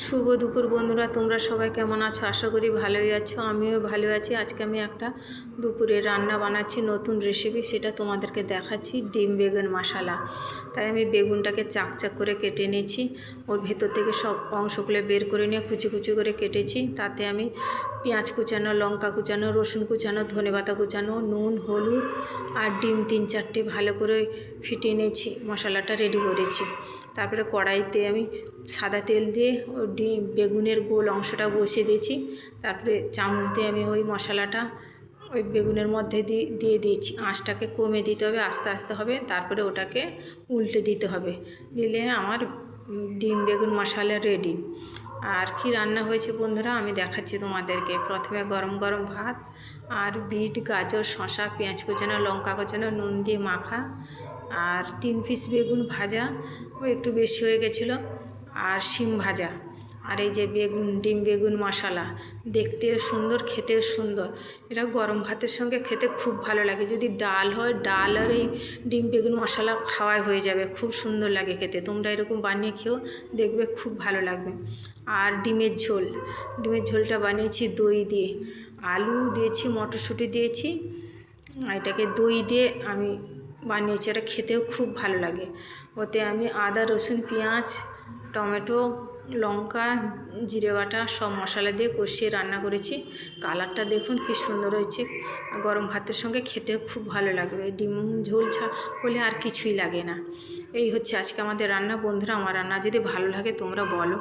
শুভ দুপুর বন্ধুরা, তোমরা সবাই কেমন আছো? আশা করি ভালোই আছো। আমিও ভালো আছি। আজকে আমি একটা দুপুরে রান্না বানাচ্ছি, নতুন রেসিপি, সেটা তোমাদেরকে দেখাচ্ছি। ডিম বেগুন মশলা। তাই আমি বেগুনটাকে চাক করে কেটে নিয়েছি, ওর ভেতর থেকে সব অংশগুলো বের করে নিয়ে কুচি কুচি করে কেটেছি। তাতে আমি পেঁয়াজ কুচানো, লঙ্কা কুচানো, রসুন কুচানো, ধনেপাতা কুচানো, নুন, হলুদ আর ডিম 3-4টে ভালো করে ফিটিয়ে নিয়েছি, মশলাটা রেডি করেছি। তারপরে কড়াইতে আমি সাদা তেল দিয়ে ওই বেগুনের গোল অংশটা বসিয়ে দিয়েছি। তারপরে চামচ দিয়ে আমি ওই মশলাটা ওই বেগুনের মধ্যে দিয়ে দিয়েছি। আঁচটাকে কমে দিতে হবে, আস্তে আস্তে হবে। তারপরে ওটাকে উল্টে দিতে হবে, দিলে আমার ডিম বেগুন মশলা রেডি। আর কি রান্না হয়েছে বন্ধুরা আমি দেখাচ্ছি তোমাদেরকে। প্রথমে গরম গরম ভাত আর বিট, গাজর, শসা, পেঁয়াজ কুচানো, লঙ্কা কুচানো, নুন দিয়ে মাখা, আর 3 পিস বেগুন ভাজা, ও একটু বেশি হয়ে গেছিলো, আর শিম ভাজা, আর এই যে ডিম বেগুন মশলা। দেখতেও সুন্দর, খেতেও সুন্দর। এটা গরম ভাতের সঙ্গে খেতে খুব ভালো লাগে। যদি ডাল হয়, ডাল আর এই ডিম বেগুন মশলা খাওয়াই হয়ে যাবে, খুব সুন্দর লাগে খেতে। তোমরা এরকম বানিয়ে খেও, দেখবে খুব ভালো লাগবে। আর ডিমের ঝোলটা বানিয়েছি দই দিয়ে, আলু দিয়েছি, মটরশুঁটি দিয়েছি, এটাকে দই দিয়ে আমি বানিয়েছি। এটা খেতেও খুব ভালো লাগে। ওতে আমি আদা, রসুন, পেঁয়াজ, টমেটো, লঙ্কা, জিরে বাটা সব মশলা দিয়ে কষিয়ে রান্না করেছি। কালারটা দেখুন কি সুন্দর হয়েছে। গরম ভাতের সঙ্গে খেতেও খুব ভালো লাগবে। ডিম ঝোল হলে আর কিছুই লাগে না। এই হচ্ছে আজকে আমাদের রান্না বন্ধুরা। আমার রান্না যদি ভালো লাগে তোমরা বলো।